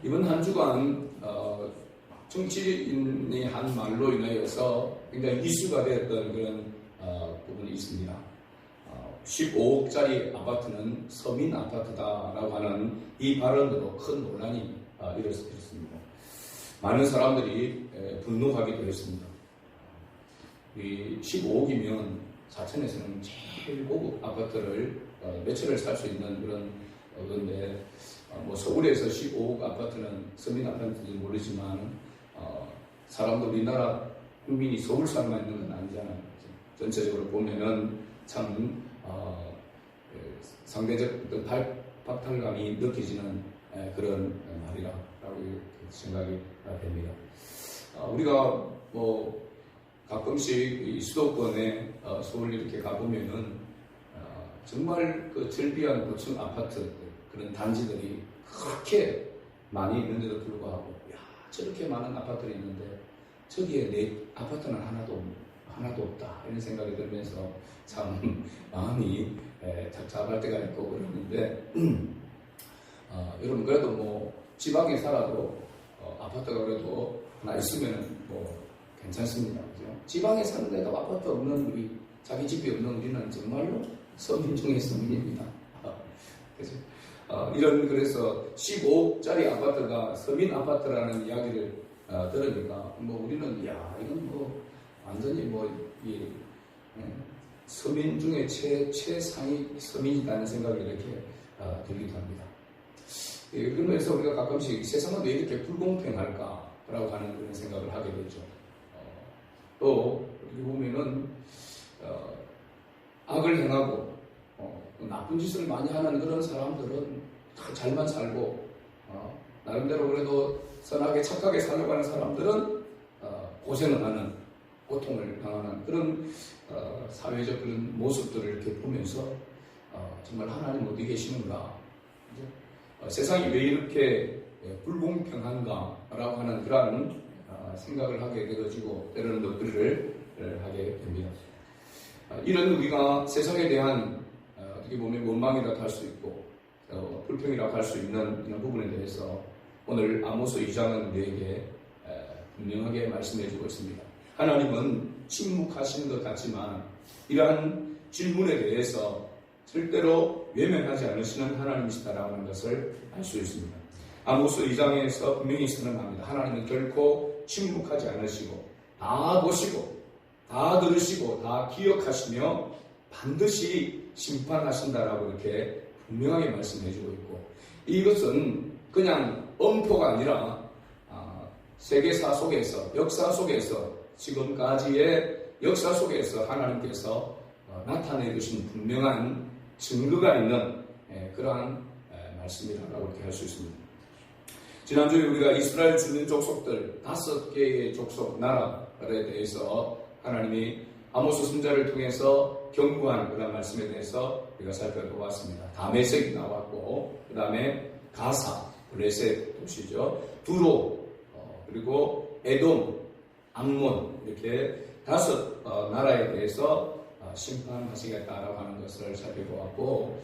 이번 한 주간 정치인이 한 말로 인하여서 굉장히 이슈가 되었던 그런 부분이 있습니다. 15억짜리 아파트는 서민 아파트다라고 하는 이 발언으로 큰 논란이 일어났습니다. 많은 사람들이 분노하기도 했습니다. 이 15억이면 사천에서는 제일 고급 아파트를 며칠을 살 수 있는 그런 건데, 서울에서 15억 아파트는 서민 아파트인지 모르지만 사람도 우리나라 국민이 서울 살만 있는 건 아니잖아요. 전체적으로 보면은 참 상대적 박탈감이 느껴지는 그런 말이라고 생각이 됩니다. 우리가 가끔씩 이 수도권에 서울 이렇게 가보면은 정말 그 절비한 고층 아파트 그런 단지들이 그렇게 많이 있는데도 불구하고 저렇게 많은 아파트가 있는데 저기에 내 아파트는 하나도 없다 이런 생각이 들면서 참 마음이 착잡할 때가 있고 그러는데 여러분 그래도 지방에 살아도 아파트가 그래도 하나 있으면 괜찮습니다. 그죠? 지방에 사는데도 아파트 없는 우리 자기 집이 없는 우리는 정말로 서민 중의 서민입니다. 그죠? 그래서 15억짜리 아파트가 서민 아파트라는 이야기를 들으니까 우리는 이건 완전히 서민 중에 최상위 서민이라는 생각이 이렇게 들기도 합니다. 그러면서 우리가 가끔씩 세상은 왜 이렇게 불공평할까라고 하는 그런 생각을 하게 되죠. 또 여기 보면은 악을 행하고 나쁜 짓을 많이 하는 그런 사람들은 다 잘만 살고 나름대로 그래도 선하게 착하게 살려고 하는 사람들은 고생을 하는 고통을 당하는 그런 사회적 그런 모습들을 이렇게 보면서 정말 하나님 어디 계시는가, 세상이 왜 이렇게 불공평한가라고 하는 그런 생각을 하게 되어지고 때로는 넋두리를 하게 됩니다. 이런 우리가 세상에 대한 어떻게 보면 원망이라고 할 수 있고 불평이라고 할 수 있는 이런 부분에 대해서 오늘 아모스 2장은 우리에게 분명하게 말씀해 주고 있습니다. 하나님은 침묵하시는 것 같지만 이러한 질문에 대해서 절대로 외면하지 않으시는 하나님이시다라고 하는 것을 알 수 있습니다. 아모스 2장에서 분명히 선언합니다. 하나님은 결코 침묵하지 않으시고 다 보시고 다 들으시고 다 기억하시며 반드시 심판하신다라고 이렇게 분명하게 말씀해주고 있고, 이것은 그냥 엄포가 아니라 세계사 속에서 역사 속에서 지금까지의 역사 속에서 하나님께서 나타내 주신 분명한 증거가 있는 그러한 말씀이라고 이렇게 할 수 있습니다. 지난주에 우리가 이스라엘 주민 족속들 5개의 족속 나라에 대해서 하나님이 아모스 선지자를 통해서 경고한 그런 말씀에 대해서 우리가 살펴보았습니다. 다메섹이 나왔고, 그 다음에 가사, 블레셋 도시죠, 두로, 그리고 에돔, 암몬, 이렇게 5 나라에 대해서 심판하시겠다라고 하는 것을 살펴보았고,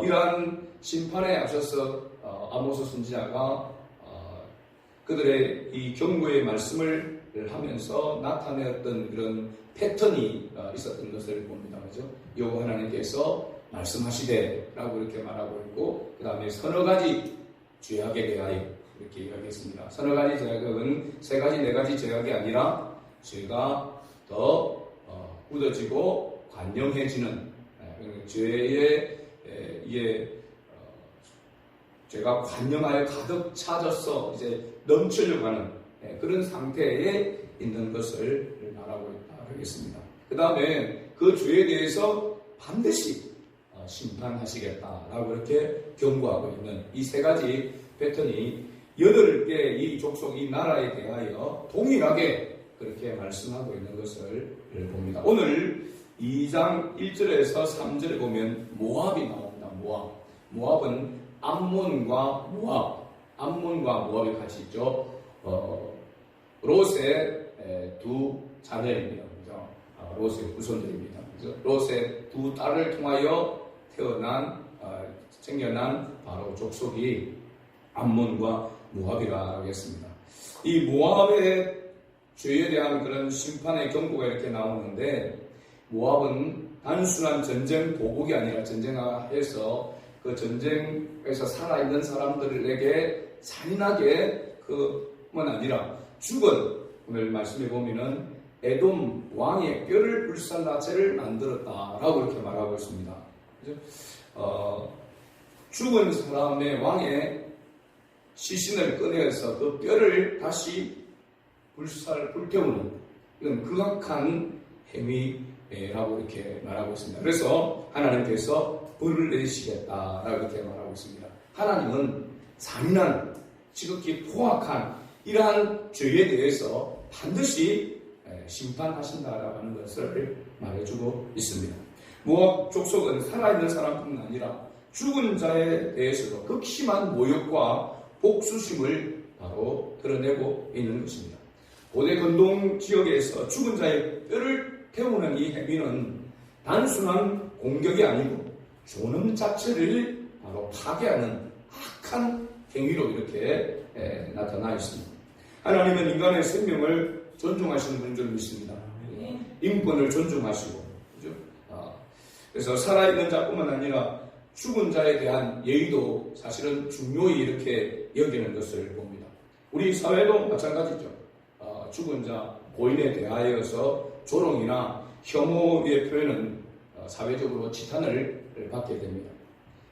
이러한 심판에 앞서서 아모스 선지자가 그들의 이 경고의 말씀을 하면서 나타내었던 그런 패턴이 있었던 것을 봅니다. 그죠? 여호와 하나님께서 말씀하시되라고 이렇게 말하고 있고, 그 다음에 서너 가지 죄악에 대하여 이렇게 이야기했습니다. 서너 가지 죄악은 3가지, 4가지 죄악이 아니라 죄가 더 굳어지고 관영해지는 죄에 죄가 관영하여 가득 차져서 이제 넘치려고 하는 그런 상태에 있는 것을 말하고 있겠습니다. 그 다음에 그 죄에 대해서 반드시 심판하시겠다라고 이렇게 경고하고 있는 이 3가지 패턴이 8개 이 족속, 이 나라에 대하여 동일하게 그렇게 말씀하고 있는 것을 봅니다. 오늘 2장 1절에서 3절에 보면 모압이 나옵니다. 모압은 암몬과 모압이 같이 있죠. 롯의 2 자녀입니다. 그죠? 롯의 후손들입니다. 그죠? 롯의 2 딸을 통하여 생겨난 바로 족속이 암몬과 모압이라고 했습니다. 이 모압의 죄에 대한 그런 심판의 경고가 이렇게 나오는데, 모압은 단순한 전쟁 보복이 아니라 전쟁해서 그 전쟁에서 살아있는 사람들에게 잔인하게 그뿐 아니라 죽은, 오늘 말씀해 보면은 에돔 왕의 뼈를 불살라 죄를 만들었다라고 이렇게 말하고 있습니다. 죽은 사람의 왕의 시신을 꺼내서 그 뼈를 다시 불태우는 이런 극악한 행위라고 이렇게 말하고 있습니다. 그래서 하나님께서 벌을 내리시겠다라고 이렇게 말하고 있습니다. 하나님은 잔인한, 지극히 포악한 이러한 죄에 대해서 반드시 심판하신다라고 하는 것을 말해주고 있습니다. 모압 족속은 살아있는 사람뿐만 아니라 죽은 자에 대해서도 극심한 모욕과 복수심을 바로 드러내고 있는 것입니다. 고대 근동 지역에서 죽은 자의 뼈를 태우는 이 행위는 단순한 공격이 아니고 존엄 자체를 바로 파괴하는 악한 행위로 이렇게 나타나 있습니다. 하나님은 인간의 생명을 존중하시는 분인 줄 믿습니다. 인권을 존중하시고, 그죠? 그래서 살아있는 자뿐만 아니라 죽은 자에 대한 예의도 사실은 중요히 이렇게 여기는 것을 봅니다. 우리 사회도 마찬가지죠. 죽은 자, 고인에 대하여서 조롱이나 혐오의 표현은 사회적으로 지탄을 받게 됩니다.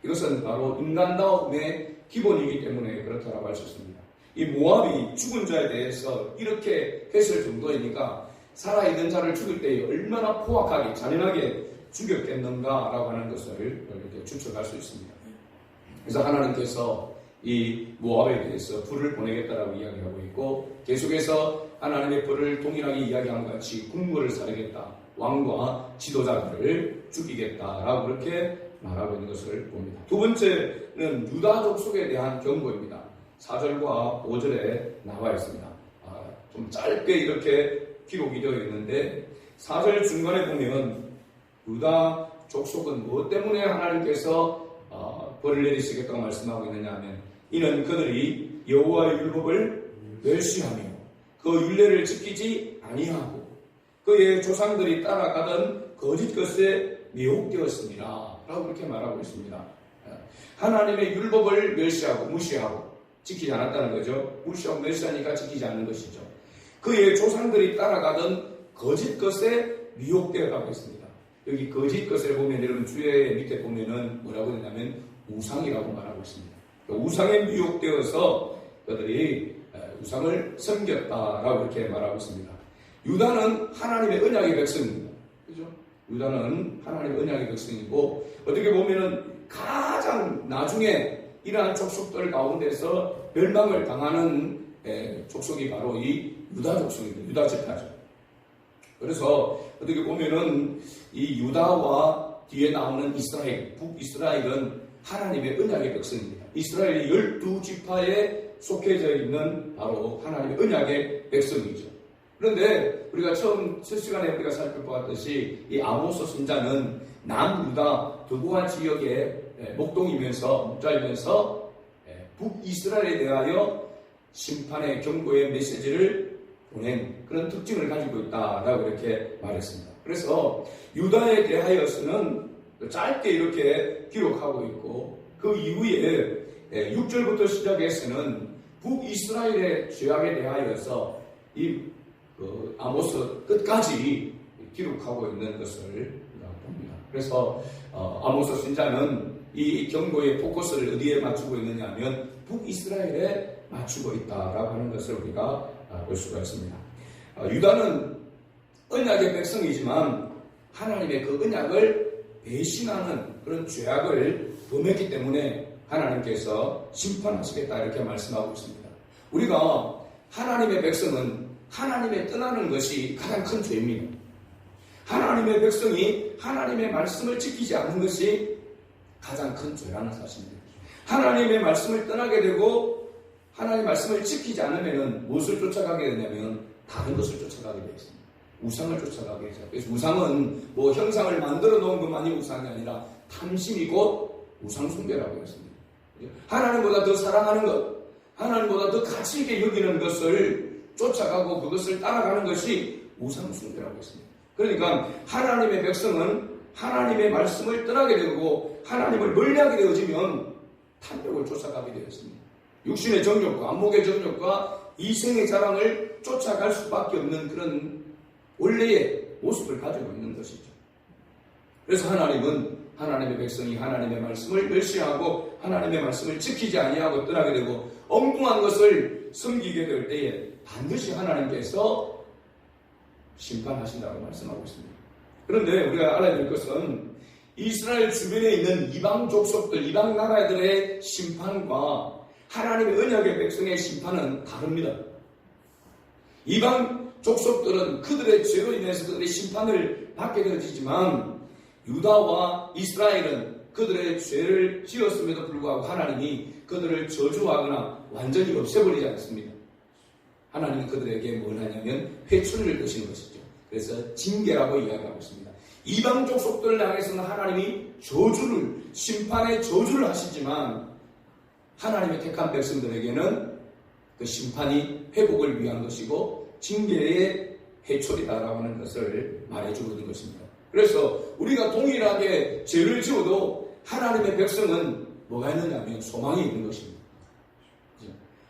이것은 바로 인간다움의 기본이기 때문에 그렇다고 할 수 있습니다. 이 모압이 죽은 자에 대해서 이렇게 했을 정도이니까 살아있는 자를 죽일 때 얼마나 포악하게 잔인하게 죽였겠는가라고 하는 것을 이렇게 추측할 수 있습니다. 그래서 하나님께서 이 모압에 대해서 불을 보내겠다라고 이야기하고 있고, 계속해서 하나님의 불을 동일하게 이야기한 것 같이 궁궐을 사르겠다, 왕과 지도자들을 죽이겠다라고 그렇게 말하고 있는 것을 봅니다. 두 번째는 유다 족속에 대한 경고입니다. 4절과 5절에 나와 있습니다. 좀 짧게 이렇게 기록이 되어 있는데, 4절 중간에 보면 유다 족속은 무엇 때문에 하나님께서 벌을 내리시겠다고 말씀하고 있느냐 하면, 이는 그들이 여호와의 율법을 멸시하며 그 율례를 지키지 아니하고 그의 조상들이 따라가던 거짓 것에 미혹되었습니다 라고 그렇게 말하고 있습니다. 하나님의 율법을 멸시하고 무시하고 지키지 않았다는 거죠. 무시하고 멸시하니까 지키지 않는 것이죠. 그의 조상들이 따라가던 거짓 것에 미혹되었다고 했습니다. 여기 거짓 것을 보면, 여러분 주의 밑에 보면은 뭐라고 했냐면 우상이라고 말하고 있습니다. 우상에 미혹되어서 그들이 우상을 섬겼다라고 이렇게 말하고 있습니다. 유다는 하나님의 언약의 백성입니다. 그죠? 유다는 하나님의 언약의 백성이고, 어떻게 보면은 가장 나중에 이러한 족속들 가운데서 멸망을 당하는 족속이 바로 이 유다 족속입니다. 유다 지파죠. 그래서 어떻게 보면은 이 유다와 뒤에 나오는 이스라엘, 북이스라엘은 하나님의 언약의 백성입니다. 이스라엘이 12지파에 속해져 있는 바로 하나님의 언약의 백성이죠. 그런데 우리가 처음 첫 시간에 우리가 살펴보았듯이 이 아모스 선자는 남유다 두고한 지역에 목자이면서 북이스라엘에 대하여 심판의 경고의 메시지를 보낸 그런 특징을 가지고 있다라고 이렇게 말했습니다. 그래서 유다에 대하여서는 짧게 이렇게 기록하고 있고, 그 이후에 6절부터 시작해서는 북이스라엘의 죄악에 대하여서 이 아모스 끝까지 기록하고 있는 것을 봅니다. 그래서 아모스 선자는 이 경고의 포커스를 어디에 맞추고 있느냐 하면 북이스라엘에 맞추고 있다라고 하는 것을 우리가 볼 수가 있습니다. 유다는 언약의 백성이지만 하나님의 그 언약을 배신하는 그런 죄악을 범했기 때문에 하나님께서 심판하시겠다 이렇게 말씀하고 있습니다. 우리가 하나님의 백성은 하나님의 떠나는 것이 가장 큰 죄입니다. 하나님의 백성이 하나님의 말씀을 지키지 않는 것이 가장 큰 죄라는 사실입니다. 하나님의 말씀을 떠나게 되고 하나님의 말씀을 지키지 않으면 무엇을 쫓아가게 되냐면 다른 것을 쫓아가게 되어 있습니다. 우상을 쫓아가게 되죠. 그래서 우상은 뭐 형상을 만들어 놓은 것만이 우상이 아니라 탐심이 곧 우상 숭배라고 했습니다. 하나님보다 더 사랑하는 것, 하나님보다 더 가치 있게 여기는 것을 쫓아가고 그것을 따라가는 것이 우상숭배라고 했습니다. 그러니까 하나님의 백성은 하나님의 말씀을 떠나게 되고 하나님을 멀리하게 되어지면 탐욕을 쫓아가게 되었습니다. 육신의 정욕과 안목의 정욕과 이생의 자랑을 쫓아갈 수밖에 없는 그런 원래의 모습을 가지고 있는 것이죠. 그래서 하나님은 하나님의 백성이 하나님의 말씀을 멸시하고 하나님의 말씀을 지키지 아니하고 떠나게 되고 엉뚱한 것을 섬기게 될 때에 반드시 하나님께서 심판하신다고 말씀하고 있습니다. 그런데 우리가 알아야 될 것은 이스라엘 주변에 있는 이방 족속들, 이방 나라들의 심판과 하나님의 언약의 백성의 심판은 다릅니다. 이방 족속들은 그들의 죄로 인해서 그들의 심판을 받게 되어지지만 유다와 이스라엘은 그들의 죄를 지었음에도 불구하고 하나님이 그들을 저주하거나 완전히 없애버리지 않습니다. 하나님은 그들에게 뭘 하냐면 회초리를 드시는 것이죠. 그래서 징계라고 이야기하고 있습니다. 이방 족속들을 향해서는 하나님이 저주를, 심판의 저주를 하시지만 하나님의 택한 백성들에게는 그 심판이 회복을 위한 것이고 징계의 회초리다라고 하는 것을 말해주고 있는 것입니다. 그래서 우리가 동일하게 죄를 지어도 하나님의 백성은 뭐가 있느냐면 소망이 있는 것입니다.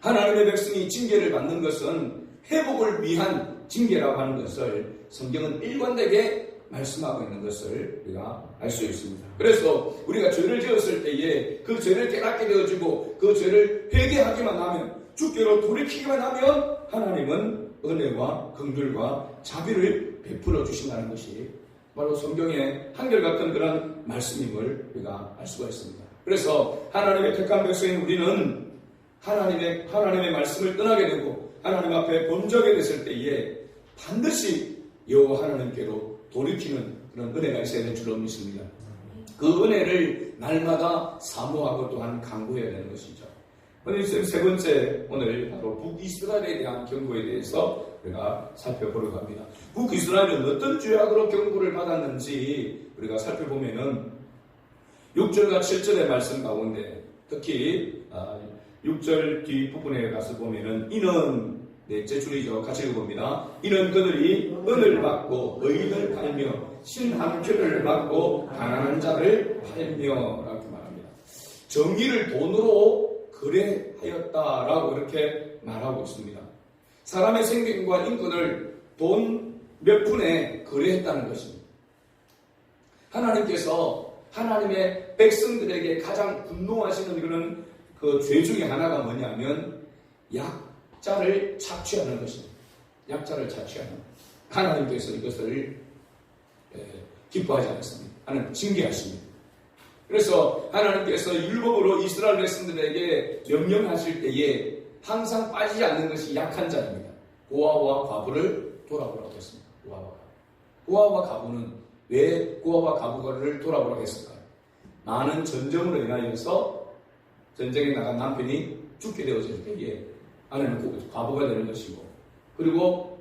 하나님의 백성이 징계를 받는 것은 회복을 위한 징계라고 하는 것을 성경은 일관되게 말씀하고 있는 것을 우리가 알 수 있습니다. 그래서 우리가 죄를 지었을 때에 그 죄를 깨닫게 되어지고 그 죄를 회개하기만 하면 주께로 돌이키기만 하면 하나님은 은혜와 긍휼과 자비를 베풀어 주신다는 것이 바로 성경의 한결같은 그런 말씀임을 우리가 알 수가 있습니다. 그래서 하나님의 택한 백성인 우리는 하나님의 말씀을 떠나게 되고 하나님 앞에 범죄하게 됐을 때에 반드시 여호와 하나님께로 돌이키는 그런 은혜가 있어야 될 줄로 믿습니다. 그 은혜를 날마다 사모하고 또한 강구해야 되는 것이죠. 오늘 세 번째 오늘 바로 북이스라엘에 대한 경고에 대해서 우리가 살펴보려고 합니다. 북이스라엘은 어떤 죄악으로 경고를 받았는지 우리가 살펴보면은 6절과 7절의 말씀 가운데 특히 6절 뒷부분에 가서 보면은 이는 넷째 줄이죠. 같이 읽어봅니다. 이는 그들이 은을 받고 의인을 팔며 신한표를 받고 가난한 자를 팔며 라고 말합니다. 정의를 돈으로 거래하였다라고 이렇게 말하고 있습니다. 사람의 생명과 인권을 돈 몇 푼에 거래했다는 것입니다. 하나님께서 하나님의 백성들에게 가장 분노하시는 그런 그 죄 중에 하나가 뭐냐면 약자를 착취하는 것입니다. 약자를 착취하는. 하나님께서 이것을 기뻐하지 않습니다. 하나님 징계하십니다. 그래서 하나님께서 율법으로 이스라엘 백성들에게 명령하실 때에 항상 빠지지 않는 것이 약한 자입니다. 고아와 과부를 돌아보라고 했습니다. 고아와 과부는 왜 고아와 과부를 돌아보라고 했을까요? 많은 전쟁으로 인하여서 전쟁에 나간 남편이 죽게 되어질 때에 아내는 과부가 되는 것이고 그리고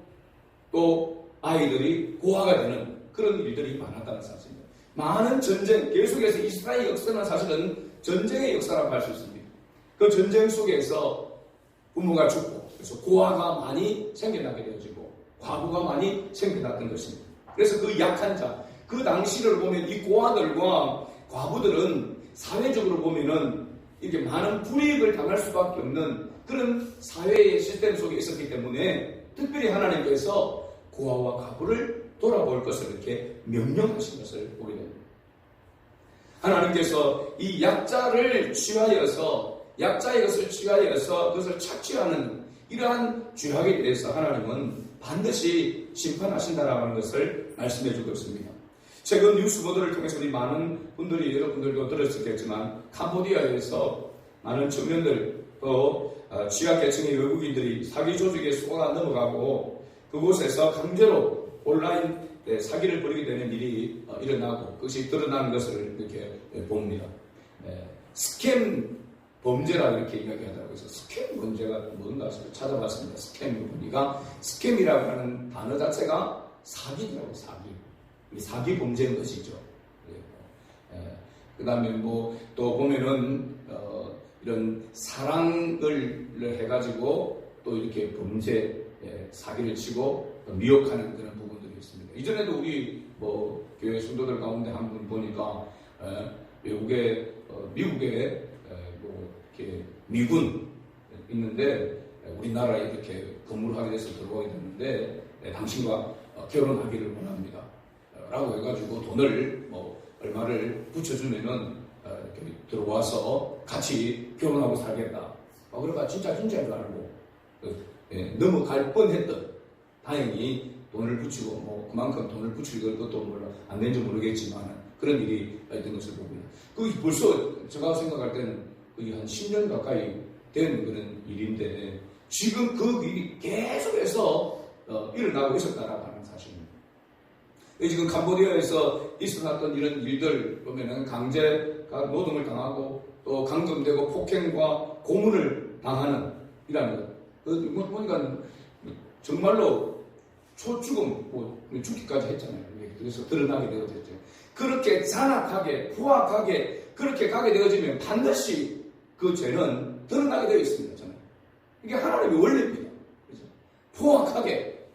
또 아이들이 고아가 되는 그런 일들이 많았다는 사실입니다. 많은 전쟁, 계속해서 이스라엘 역사는 사실은 전쟁의 역사라고 할 수 있습니다. 그 전쟁 속에서 부모가 죽고 그래서 고아가 많이 생겨나게 되어지고 과부가 많이 생겨났던 것입니다. 그래서 그 약한 자, 그 당시를 보면 이 고아들과 과부들은 사회적으로 보면은 이렇게 많은 불이익을 당할 수밖에 없는 그런 사회의 시스템 속에 있었기 때문에 특별히 하나님께서 고아와 과부를 돌아볼 것을 이렇게 명령하신 것을 보게 됩니다. 하나님께서 이 약자의 것을 취하여서 그것을 착취하는 이러한 죄악에 대해서 하나님은 반드시 심판하신다라고 하는 것을 말씀해 주고 있습니다. 최근 뉴스 보도를 통해서 우리 많은 분들이 여러분들도 들었겠지만 캄보디아에서 많은 청년들 또 취약계층의 외국인들이 사기 조직에 속아 넘어가고 그곳에서 강제로 온라인 사기를 벌이게 되는 일이 일어나고 그것이 드러나는 것을 이렇게 봅니다. 스캠 범죄라 이렇게 이야기하더라고요. 그래서 스캠 범죄가 뭔가 찾아봤습니다. 스캠 범죄가 스캠이라고 하는 단어 자체가 사기라고 사기 범죄인 것이죠. 그 다음에 또 보면은 이런 사랑을 해가지고 또 이렇게 범죄, 사기를 치고 미혹하는 그런 부분들이 있습니다. 이전에도 우리 뭐 교회 성도들 가운데 한 분 보니까 미국에 뭐 이렇게 미군 있는데 우리나라에 이렇게 근무를 하게 돼서 들어오게 됐는데 당신과 결혼하기를 원합니다. 라고 해가지고 돈을 뭐 얼마를 붙여주면은 이렇게 들어와서 같이 결혼하고 살겠다. 그러니까 진짜인 줄 알고 넘어갈 뻔했던, 다행히 돈을 붙이고 뭐 그만큼 돈을 붙일 것도 몰라 안 된지 모르겠지만 그런 일이 있던 것을 보고요. 그게 벌써 제가 생각할 때는 거의 한 10년 가까이 된 그런 일인데 지금 그 일이 계속해서 일어나고 있었다라고 하는 사실입니다. 지금 캄보디아에서 있었던 이런 일들 보면은 강제 노동을 당하고 또 감금되고 폭행과 고문을 당하는 이라는 것. 보니까 정말로 초죽음, 죽기까지 했잖아요. 그래서 드러나게 되어졌죠. 그렇게 잔악하게, 부악하게 그렇게 가게 되어지면 반드시 그 죄는 드러나게 되어 있습니다. 저는. 이게 하나님의 원리입니다. 그렇죠? 포악하게,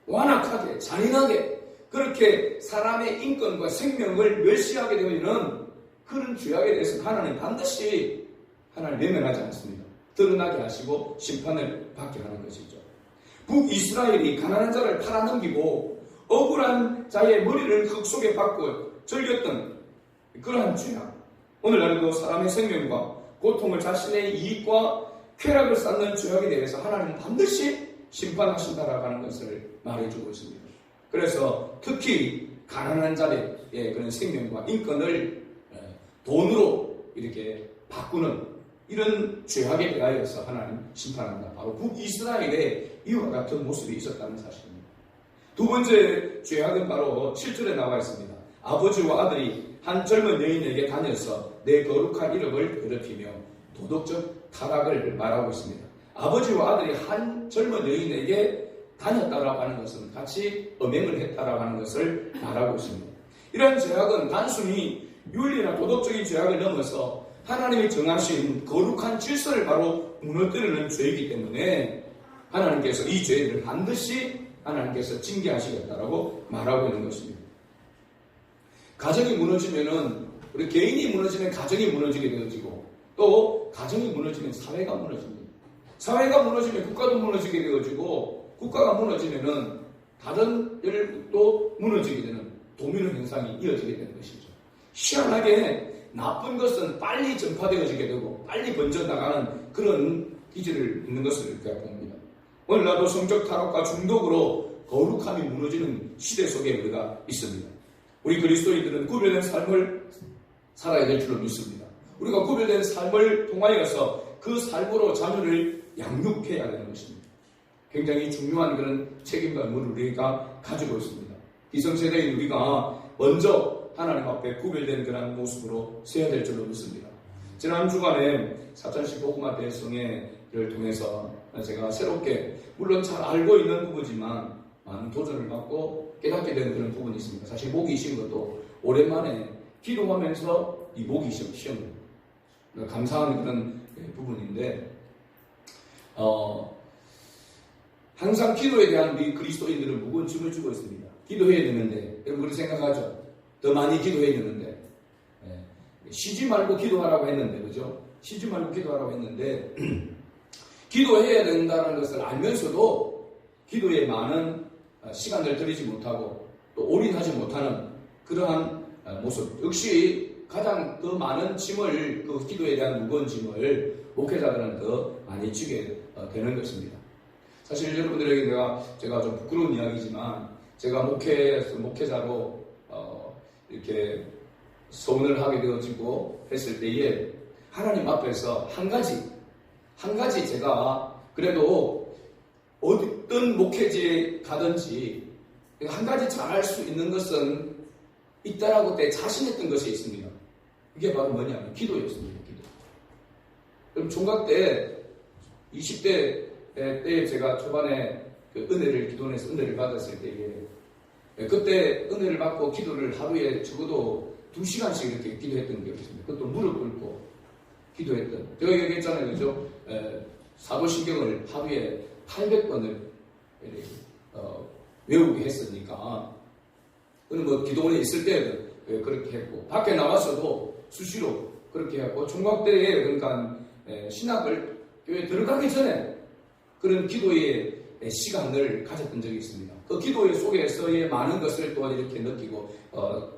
완악하게, 잔인하게 그렇게 사람의 인권과 생명을 멸시하게 되어지는 그런 죄악에 대해서 하나님 반드시 하나님 외면하지 않습니다. 드러나게 하시고 심판을 받게 하는 것이죠. 북이스라엘이 가난한 자를 팔아넘기고 억울한 자의 머리를 흙 속에 박고 즐겼던 그러한 죄악, 오늘날도 사람의 생명과 고통을 자신의 이익과 쾌락을 쌓는 죄악에 대해서 하나님은 반드시 심판하신다라고 하는 것을 말해주고 있습니다. 그래서 특히 가난한 자의 그런 생명과 인권을 돈으로 이렇게 바꾸는 이런 죄악에 대하여서 하나님 심판한다. 바로 북이스라엘의 이와 같은 모습이 있었다는 사실입니다. 두 번째 죄악은 바로 7절에 나와 있습니다. 아버지와 아들이 한 젊은 여인에게 다녀서 내 거룩한 이름을 더럽히며 도덕적 타락을 말하고 있습니다. 아버지와 아들이 한 젊은 여인에게 다녔다라고 하는 것은 같이 음행을 했다라고 하는 것을 말하고 있습니다. 이러한 죄악은 단순히 윤리나 도덕적인 죄악을 넘어서 하나님이 정하신 거룩한 질서를 바로 무너뜨리는 죄이기 때문에 하나님께서 이 죄를 반드시 하나님께서 징계하시겠다라고 말하고 있는 것입니다. 가정이 무너지면은 우리 개인이 무너지면 가정이 무너지게 되어지고 또 가정이 무너지면 사회가 무너집니다. 사회가 무너지면 국가도 무너지게 되어지고 국가가 무너지면은 다른 일도 무너지게 되는 도미노 현상이 이어지게 되는 것이죠. 희한하게 나쁜 것은 빨리 전파되어지게 되고 빨리 번져나가는 그런 기질을 있는 것을 우리가 봅니다. 오늘날도 성적 타락과 중독으로 거룩함이 무너지는 시대 속에 우리가 있습니다. 우리 그리스도인들은 구별된 삶을 살아야 될 줄로 믿습니다. 우리가 구별된 삶을 통하여서 그 삶으로 자녀를 양육해야 되는 것입니다. 굉장히 중요한 그런 책임과 의무를 우리가 가지고 있습니다. 기성세대인 우리가 먼저 하나님 앞에 구별된 그런 모습으로 서야 될 줄로 믿습니다. 지난 주간에 사천시 복음화 대성회를 통해서 제가 새롭게 물론 잘 알고 있는 부분이지만 많은 도전을 받고 깨닫게 되는 그런 부분이 있습니다. 사실 목이 쉰 것도 오랜만에 기도하면서 이 목이 쉬었습니다. 감사한 그런 부분인데 항상 기도에 대한 우리 그리스도인들은 무거운 짐을 지고 있습니다. 기도해야 되는데 여러분 그렇게 생각하죠? 더 많이 기도해야 되는데 쉬지 말고 기도하라고 했는데 그죠? 쉬지 말고 기도하라고 했는데 기도해야 된다는 것을 알면서도 기도에 많은 시간을 들이지 못하고 또 올인하지 못하는 그러한 모습 역시 가장 더 많은 짐을 그 기도에 대한 무거운 짐을 목회자들은 더 많이 지게 되는 것입니다. 사실 여러분들에게 제가 좀 부끄러운 이야기지만 제가 목회자로 이렇게 소원을 하게 되어지고 했을 때에 하나님 앞에서 한 가지 제가 그래도 어떤 목회지에 가든지 한 가지 잘할 수 있는 것은 있다라고 때 자신했던 것이 있습니다. 이게 바로 뭐냐면 기도였습니다. 기도. 그럼 총각 때 20대 때 제가 초반에 그 기도원에서 은혜를 받았을 때에 그때 은혜를 받고 기도를 하루에 적어도 2시간씩 이렇게 기도했던 기억이 있습니다. 그것도 무릎 꿇고 기도했던. 제가 얘기했잖아요. 그죠? 사도신경을 하루에 800번을 외우게 했으니까. 그는 뭐 기도원에 있을 때도 그렇게 했고, 밖에 나와서도 수시로 그렇게 했고, 총각대에 그러니까 신학을 교회에 들어가기 전에 그런 기도의 시간을 가졌던 적이 있습니다. 그 기도의 속에서의 많은 것을 또 이렇게 느끼고,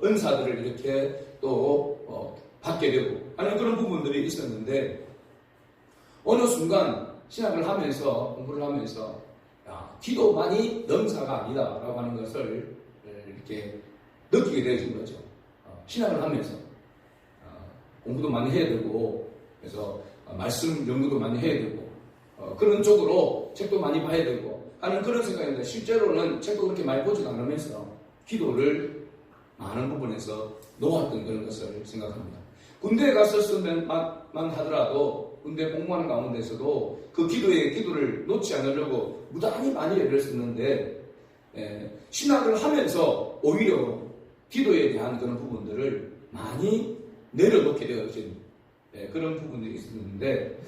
은사들을 이렇게 또 받게 되고 하는 그런 부분들이 있었는데, 어느 순간 신학을 하면서, 공부를 하면서, 기도만이 능사가 아니다라고 하는 것을 이렇게 느끼게 되어진 거죠. 신학을 하면서 공부도 많이 해야 되고, 그래서 말씀 연구도 많이 해야 되고, 그런 쪽으로 책도 많이 봐야 되고 하는 그런 생각인데, 실제로는 책도 그렇게 많이 보지도 않으면서 기도를 많은 부분에서 놓았던 그런 것을 생각합니다. 군대에 갔었으면만 하더라도 군대 복무하는 가운데서도 그 기도를 놓지 않으려고 무단히 많이 애를 썼는데, 신학을 하면서 오히려 기도에 대한 그런 부분들을 많이 내려놓게 되어진 그런 부분들이 있었는데,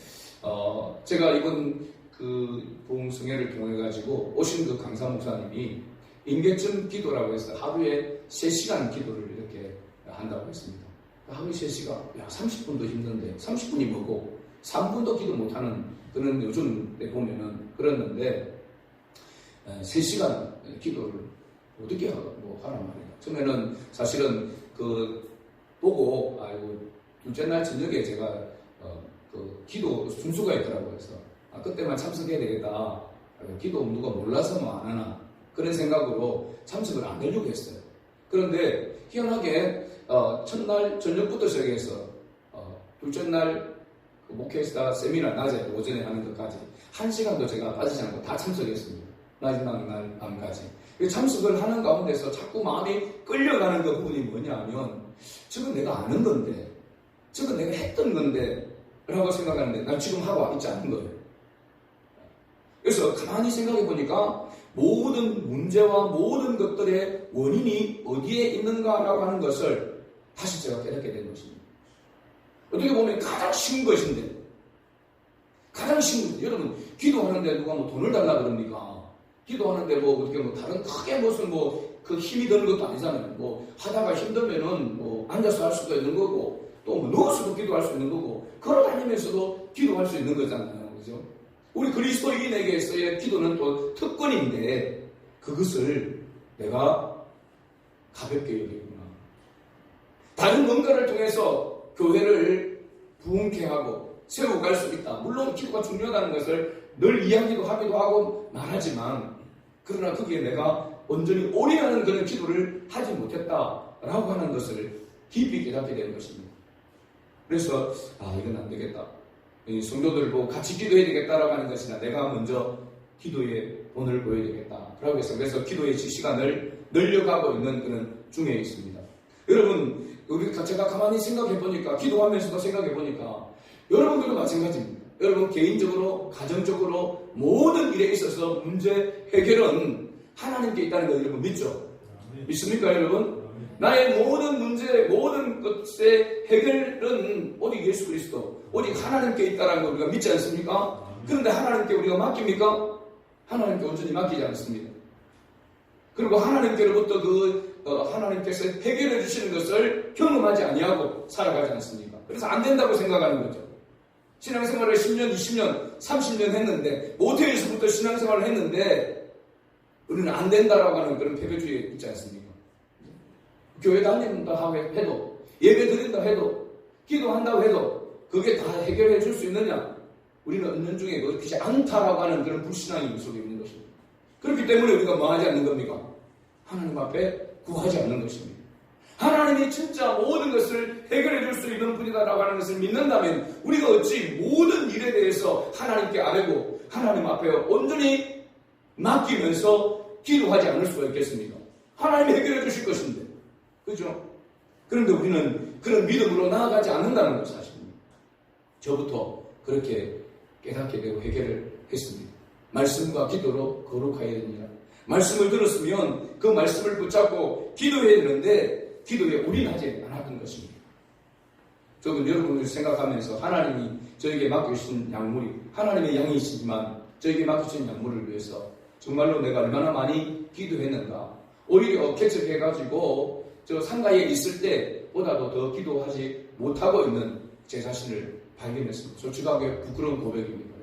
제가 이번 그 부흥성회를 통해가지고 오신 그 강사 목사님이 임계점 기도라고 해서 하루에 3시간 기도를 이렇게 한다고 했습니다. 하루에 3시간, 30분도 힘든데 30분이 뭐고 3분도 기도 못하는 그런 요즘에 보면은 그랬는데, 3시간 기도를 어떻게 하란 말이에요. 처음에는 사실은 보고, 둘째 날 저녁에 제가 그 기도 순수가 있더라고요. 그래서 그때만 참석해야 되겠다. 기도 누가 몰라서 뭐 안 하나, 그런 생각으로 참석을 안 하려고 했어요. 그런데 희한하게 첫날 저녁부터 시작해서 둘째 날 그 목회스타 세미나 낮에 오전에 하는 것까지 1시간도 제가 빠지지 않고 다 참석했습니다. 마지막 날 밤까지. 참석을 하는 가운데서 자꾸 마음이 끌려가는 그 부분이 뭐냐면, 저건 내가 아는 건데, 저건 내가 했던 건데 라고 생각하는데 난 지금 하고 있지 않은 거예요. 그래서 가만히 생각해 보니까 모든 문제와 모든 것들의 원인이 어디에 있는가라고 하는 것을 다시 제가 깨닫게 된 것입니다. 어떻게 보면 가장 쉬운 것인데, 여러분, 기도하는데 누가 뭐 돈을 달라 그럽니까? 기도하는데 어떻게 다른 크게 무슨 그 힘이 드는 것도 아니잖아요. 하다가 힘들면은 앉아서 할 수도 있는 거고, 또 누워서도 기도할 수 있는 거고, 걸어다니면서도 기도할 수 있는 거잖아요. 그죠? 우리 그리스도인에게서의 기도는 또 특권인데, 그것을 내가 가볍게 여기구나. 다른 뭔가를 통해서 교회를 부흥케 하고 세워갈 수 있다. 물론 기도가 중요하다는 것을 늘 이야기도 하기도 하고 말하지만, 그러나 거기에 내가 온전히 올인하는 그런 기도를 하지 못했다라고 하는 것을 깊이 깨닫게 된 것입니다. 그래서 이건 안 되겠다. 성도들 같이 기도해야 되겠다라고 하는 것이나 내가 먼저 기도에 본을 보여야 되겠다라고 해서 그래서 기도의 시간을 늘려가고 있는 그런 중에 있습니다. 여러분, 제가 가만히 생각해 보니까, 기도하면서도 생각해 보니까 여러분들도 마찬가지입니다. 여러분 개인적으로, 가정적으로 모든 일에 있어서 문제 해결은 하나님께 있다는 거 여러분 믿죠? 믿습니까 여러분? 나의 모든 문제, 모든 것의 해결은 오직 예수 그리스도, 오직 하나님께 있다는 거 우리가 믿지 않습니까? 그런데 하나님께 우리가 맡깁니까? 하나님께 온전히 맡기지 않습니다. 그리고 하나님께로부터 하나님께서 해결해 주시는 것을 경험하지 아니하고 살아가지 않습니까? 그래서 안 된다고 생각하는 거죠. 신앙생활을 10년, 20년, 30년 했는데, 모태에서부터 신앙생활을 했는데, 우리는 안 된다라고 하는 그런 패배주의에 있지 않습니까? 교회 다닌다 해도, 예배 드린다 해도, 기도한다고 해도, 그게 다 해결해 줄 수 있느냐? 우리는 은연중에 그렇지 않다라고 하는 그런 불신앙이 우리 속에 있는 것입니다. 그렇기 때문에 우리가 뭐 하지 않는 겁니까? 하나님 앞에 구하지 않는 것입니다. 하나님이 진짜 모든 것을 해결해 줄 수 있는 분이다라고 하는 것을 믿는다면 우리가 어찌 모든 일에 대해서 하나님께 아뢰고 하나님 앞에 온전히 맡기면서 기도하지 않을 수가 있겠습니까? 하나님이 해결해 주실 것인데. 그죠? 그런데 우리는 그런 믿음으로 나아가지 않는다는 것 사실입니다. 저부터 그렇게 깨닫게 되고 해결을 했습니다. 말씀과 기도로 거룩하여야 됩니다. 말씀을 들었으면 그 말씀을 붙잡고 기도해야 되는데 기도에 올인하지 않았던 것입니다. 저는 여러분을 생각하면서 하나님이 저에게 맡겨주신 약물이 하나님의 양이시지만 저에게 맡겨주신 약물을 위해서 정말로 내가 얼마나 많이 기도했는가. 오히려 개척해가지고 저 상가에 있을 때보다도 더 기도하지 못하고 있는 제 자신을 발견했습니다. 솔직하게 부끄러운 고백입니다.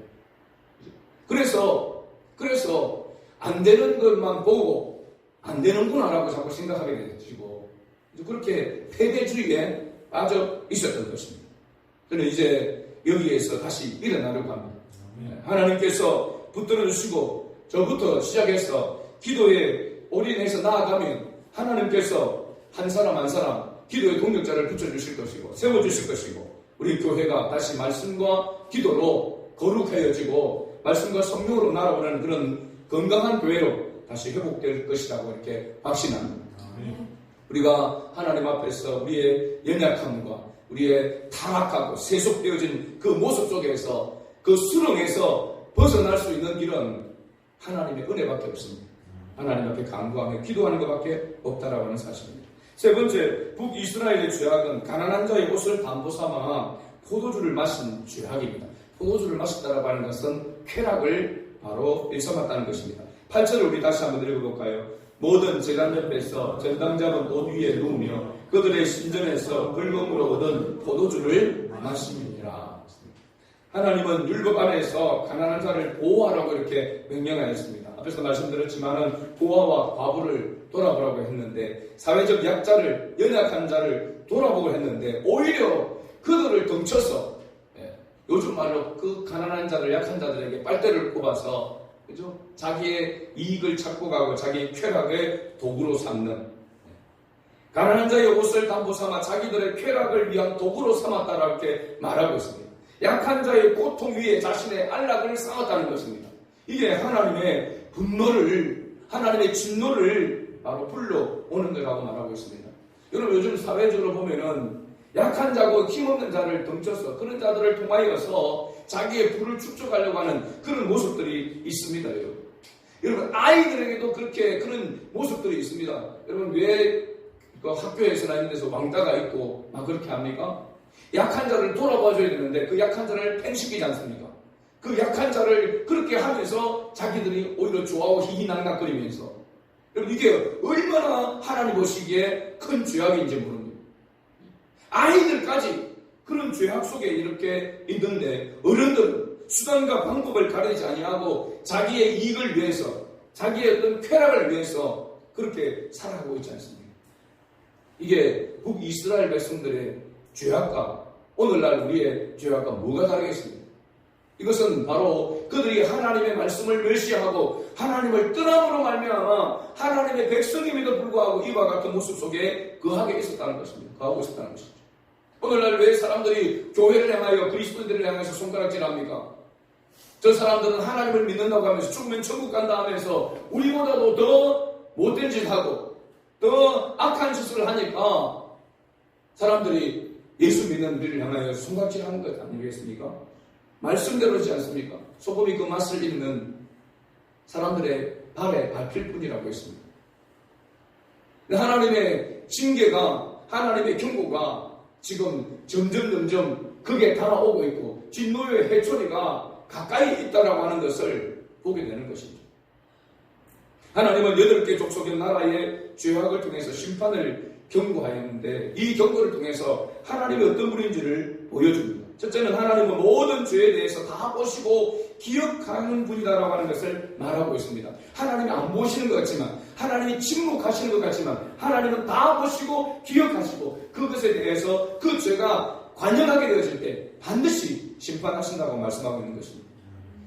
그래서 안 되는 것만 보고 안 되는구나라고 자꾸 생각하게 되시고 그렇게 패배주의에 빠져 있었던 것입니다. 저는 이제 여기에서 다시 일어나려고 합니다. 하나님께서 붙들어 주시고 저부터 시작해서 기도에 올인해서 나아가면 하나님께서 한 사람 한 사람 기도의 동력자를 붙여주실 것이고 세워주실 것이고 우리 교회가 다시 말씀과 기도로 거룩해지고 말씀과 성령으로 날아오는 그런 건강한 교회로 다시 회복될 것이라고 이렇게 확신합니다. 우리가 하나님 앞에서 우리의 연약함과 우리의 타락하고 세속되어진 그 모습 속에서 그 수렁에서 벗어날 수 있는 길은 하나님의 은혜밖에 없습니다. 하나님 앞에 간구하며 기도하는 것밖에 없다라고 하는 사실입니다. 세 번째, 북이스라엘의 죄악은 가난한 자의 옷을 담보 삼아 포도주를 마신 죄악입니다. 포도주를 마셨다라고 하는 것은 쾌락을 바로 일삼았다는 것입니다. 8절을 우리 다시 한번 읽어볼까요? 모든 제단 옆에서 전당 잡은 옷 위에 누우며 그들의 신전에서 붉음으로 얻은 포도주를 마십니다. 하나님은 율법 안에서 가난한 자를 보호하라고 이렇게 명령하였습니다. 앞에서 말씀드렸지만은 부하와 과부를 돌아보라고 했는데 사회적 약자를 연약한 자를 돌아보고 했는데 오히려 그들을 덩쳐서 요즘 말로 그 가난한 자들 약한 자들에게 빨대를 꼽아서 그죠? 자기의 이익을 찾고 가고 자기의 쾌락의 도구로 삼는 가난한 자의 옷을 담보 삼아 자기들의 쾌락을 위한 도구로 삼았다라고 이렇게 말하고 있습니다. 약한 자의 고통 위에 자신의 안락을 쌓았다는 것입니다. 이게 하나님의 분노를 하나님의 진노를 바로 불러오는 거라고 말하고 있습니다. 여러분 요즘 사회적으로 보면은 약한 자고 힘없는 자를 덩쳐서 그런 자들을 통하여서 자기의 부를 축적하려고 하는 그런 모습들이 있습니다. 여러분 아이들에게도 그렇게 그런 모습들이 있습니다. 여러분 왜 학교에서나 이런 데서 왕따가 있고 막 그렇게 합니까? 약한 자를 돌아봐줘야 되는데 그 약한 자를 팽시키지 않습니까? 그 약한 자를 그렇게 하면서 자기들이 오히려 좋아하고 희희낙낙거리면서 여러분 이게 얼마나 하나님 보시기에 큰 죄악인지 모릅니다. 아이들까지 그런 죄악 속에 이렇게 있는데 어른들은 수단과 방법을 가리지 아니하고 자기의 이익을 위해서 자기의 어떤 쾌락을 위해서 그렇게 살아가고 있지 않습니까? 이게 북이스라엘 백성들의 죄악과 오늘날 우리의 죄악과 뭐가 다르겠습니까? 이것은 바로 그들이 하나님의 말씀을 멸시하고 하나님을 떠남으로 말미암아 하나님의 백성임에도 불구하고 이와 같은 모습 속에 거하게 있었다는 것입니다. 거하고 있었다는 것이죠. 오늘날 왜 사람들이 교회를 향하여 그리스도인들을 향해서 손가락질합니까? 저 사람들은 하나님을 믿는다고 하면서 죽으면 천국 간다 하면서 우리보다도 더 못된 짓 하고 더 악한 짓을 하니까 사람들이 예수 믿는 우리를 향하여 손가락질하는 것 아니겠습니까? 말씀대로지 않습니까? 소금이 그 맛을 잃는 사람들의 발에 밟힐 뿐이라고 했습니다. 하나님의 징계가 하나님의 경고가 지금 점점 극에 다가오고 있고 진노의 해초리가 가까이 있다라고 하는 것을 보게 되는 것입니다. 하나님은 8개 족속의 나라의 죄악을 통해서 심판을 경고하였는데 이 경고를 통해서 하나님이 어떤 분인지를 보여줍니다. 첫째는 하나님은 모든 죄에 대해서 다 보시고 기억하는 분이다라고 하는 것을 말하고 있습니다. 하나님이 안 보시는 것 같지만 하나님이 침묵하시는 것 같지만 하나님은 다 보시고 기억하시고 그것에 대해서 그 죄가 관영하게 되어질 때 반드시 심판하신다고 말씀하고 있는 것입니다.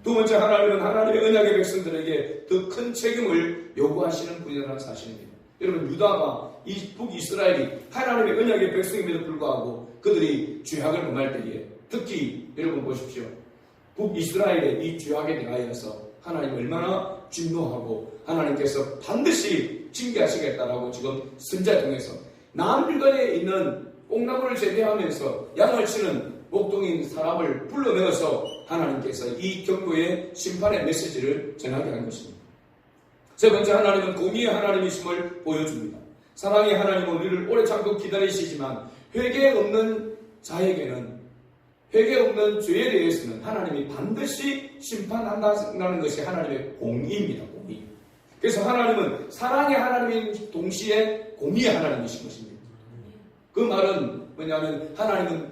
두 번째, 하나님은 하나님의 언약의 백성들에게 더 큰 책임을 요구하시는 분이라는 사실입니다. 여러분 유다가 이 북이스라엘이 하나님의 언약의 백성임에도 불구하고 그들이 죄악을 범할 때에 특히 여러분 보십시오. 북이스라엘의 이 죄악에 대하여서 하나님 얼마나 진노하고 하나님께서 반드시 징계하시겠다라고 지금 선지자를 통해서 남유다에 있는 뽕나무를 재배하면서 양을 치는 목동인 사람을 불러내어서 하나님께서 이 경고의 심판의 메시지를 전하게 한 것입니다. 세 번째, 하나님은 공의의 하나님이심을 보여줍니다. 사랑의 하나님은 우리를 오래 참고 기다리시지만 회개 없는 자에게는 회개 없는 죄에 대해서는 하나님이 반드시 심판한다는 것이 하나님의 공의입니다. 공의. 그래서 하나님은 사랑의 하나님인 동시에 공의의 하나님이신 것입니다. 그 말은 뭐냐면 하나님은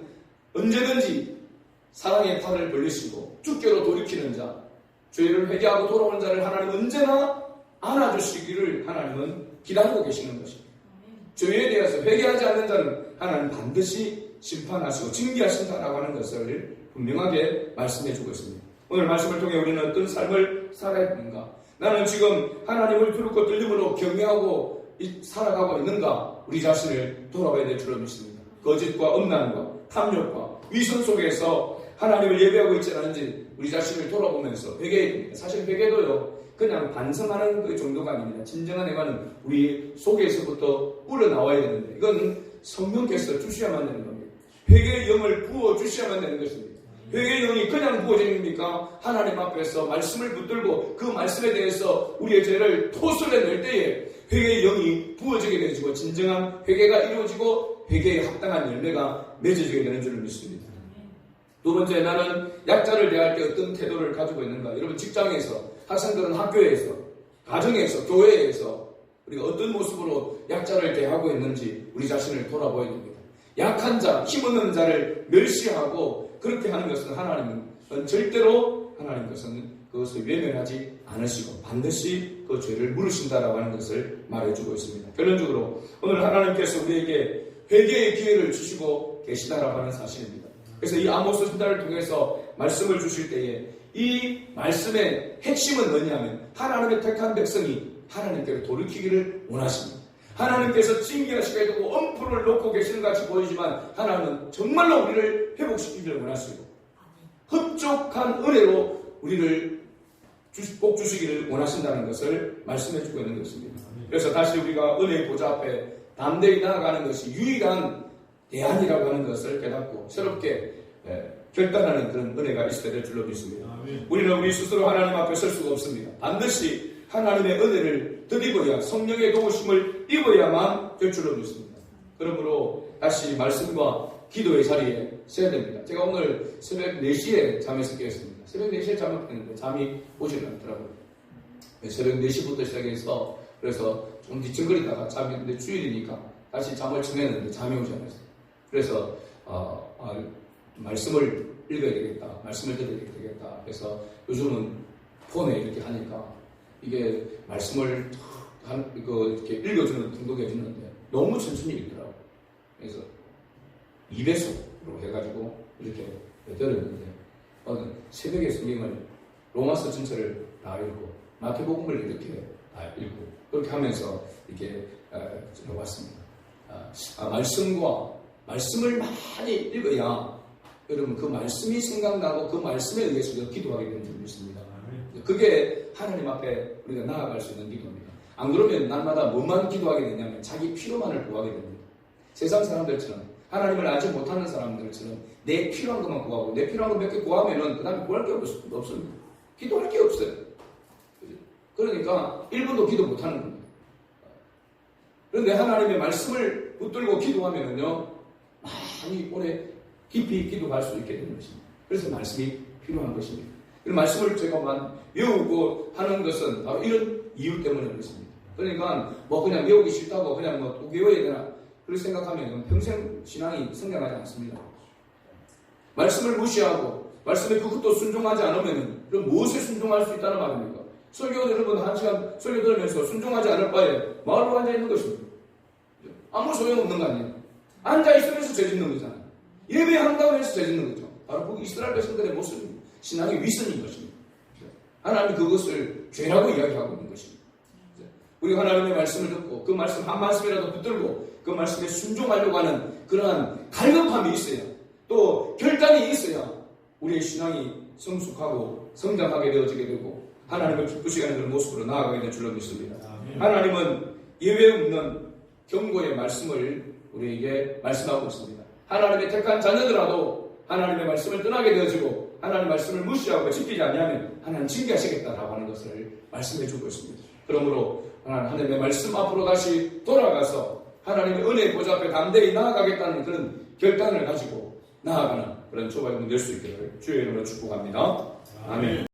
언제든지 사랑의 팔을 벌리시고 주께로 돌이키는 자, 죄를 회개하고 돌아오는 자를 하나님은 언제나 안아주시기를 하나님은 기다리고 계시는 것입니다. 죄에 대해서 회개하지 않는 자는 하나님 반드시 심판하시고 징계하신다라고 하는 것을 분명하게 말씀해주고 있습니다. 오늘 말씀을 통해 우리는 어떤 삶을 살아야 되는가? 나는 지금 하나님을 두렵고 떨림으로 경외하고 살아가고 있는가? 우리 자신을 돌아봐야 될 줄로 믿습니다. 거짓과 음란과 탐욕과 위선 속에서 하나님을 예배하고 있지 않은지 우리 자신을 돌아보면서 회개해야 됩니다. 사실 회개도요, 그냥 반성하는 그 정도가 아닙니다. 진정한 회개는 우리 속에서부터 우러나와야 되는데, 이건 성령께서 주셔야만 되는 겁니다. 회개의 영을 부어주셔야만 되는 것입니다. 회개의 영이 그냥 부어집니까? 하나님 앞에서 말씀을 붙들고 그 말씀에 대해서 우리의 죄를 토설해낼 때에 회개의 영이 부어지게 되어지고 진정한 회개가 이루어지고 회개에 합당한 열매가 맺어지게 되는 줄을 믿습니다. 두 번째, 나는 약자를 대할 때 어떤 태도를 가지고 있는가? 여러분, 직장에서, 학생들은 학교에서, 가정에서, 교회에서 우리가 어떤 모습으로 약자를 대하고 있는지 우리 자신을 돌아보아야 됩니다. 약한 자, 힘없는 자를 멸시하고 그렇게 하는 것은 하나님은 절대로 하나님께서는 그것을 외면하지 않으시고 반드시 그 죄를 물으신다라고 하는 것을 말해주고 있습니다. 결론적으로 오늘 하나님께서 우리에게 회개의 기회를 주시고 계시다라고 하는 사실입니다. 그래서 이 아모스 선자를 통해서 말씀을 주실 때에 이 말씀의 핵심은 뭐냐면 하나님의 택한 백성이 하나님께로 돌이키기를 원하십니다. 하나님께서 징계하시게 되고 엄포를 놓고 계시는 것 같이 보이지만 하나님은 정말로 우리를 회복시키기를 원하시고 흡족한 은혜로 우리를 복 주시기를 원하신다는 것을 말씀해주고 있는 것입니다. 그래서 다시 우리가 은혜의 보좌 앞에 담대히 나아가는 것이 유일한 대안이라고 하는 것을 깨닫고 새롭게 결단하는 그런 은혜가 있어야 될 줄로 믿습니다. 우리는 우리 스스로 하나님 앞에 설 수가 없습니다. 반드시 하나님의 은혜를 드리고야 성령의 도우심을 입어야만 될 줄로 믿습니다. 그러므로 다시 말씀과 기도의 자리에 서야 됩니다. 제가 오늘 새벽 4시에 잠에서 깨었습니다. 새벽 4시에 잠을 깼는데 잠이 오지는 않더라고요. 새벽 4시부터 시작해서 그래서 좀 뒤척거리다가 잠이 했는데 주일이니까 다시 잠을 청했는데 잠이 오지 않았어요. 그래서 말씀을 읽어야 되겠다. 말씀을 들어야 되겠다. 그래서 요즘은 폰에 이렇게 하니까 이게 말씀을 이렇게 읽어주는 등록해 주는데 너무 천천히 읽더라고요. 그래서 2배속으로 해가지고 이렇게 들었는데 새벽에 성경을 로마서 전체를 다 읽고 마태복음을 이렇게 다 읽고 그렇게 하면서 이렇게 왔습니다. 말씀을 많이 읽어야 여러분 그 말씀이 생각나고 그 말씀에 의해서 우리가 기도하게 되는 줄 믿습니다. 그게 하나님 앞에 우리가 나아갈 수 있는 기도입니다. 안 그러면 날마다 뭐만 기도하게 되냐면 자기 필요만을 구하게 됩니다. 세상 사람들처럼 하나님을 알지 못하는 사람들처럼 내 필요한 것만 구하고 내 필요한 것 몇 개 구하면은 그 다음에 구할 게 없습니다. 기도할 게 없어요. 그러니까 1분도 기도 못하는 겁니다. 그런데 하나님의 말씀을 붙들고 기도하면은요 많이 오래 깊이 기도할 수 있게 되는 것입니다. 그래서 말씀이 필요한 것입니다. 이 말씀을 제가 외우고 하는 것은 바로 이런 이유 때문에 그렇습니다. 그러니까 그냥 외우기 싫다고 그냥 또 외워야 되나 그렇게 생각하면 평생 신앙이 성장하지 않습니다. 말씀을 무시하고 말씀에 그것도 순종하지 않으면 그럼 무엇에 순종할 수 있다는 말입니까? 설교 여러분 1시간 설교 들으면서 순종하지 않을 바에 마을로 앉아있는 것입니다. 아무 소용없는 거 아니에요. 앉아있으면서 죄짓는 거잖아요. 예배한다고 해서 죄짓는 거죠. 바로 그 이스라엘 백성들의 모습입니다. 신앙의 위선인 것입니다. 하나님은 그것을 죄라고 이야기하고 있는 것입니다. 우리가 하나님의 말씀을 듣고 그 말씀 한 말씀이라도 붙들고 그 말씀에 순종하려고 하는 그러한 갈급함이 있어야 또 결단이 있어야 우리의 신앙이 성숙하고 성장하게 되어지게 되고 하나님을 기쁘시게 하는 그런 모습으로 나아가게 될 줄로 믿습니다. 하나님은 예외 없는 경고의 말씀을 우리에게 말씀하고 있습니다. 하나님의 택한 자녀들라도 하나님의 말씀을 떠나게 되어지고 하나님의 말씀을 무시하고 지키지 않으면 하나님 징계하시겠다라고 하는 것을 말씀해 주고 있습니다. 그러므로 하나님의 말씀 앞으로 다시 돌아가서 하나님의 은혜의 보좌 앞에 담대히 나아가겠다는 그런 결단을 가지고 나아가는 그런 저와 여러분 될 수 있기를 주의 이름으로 축복합니다. 아멘.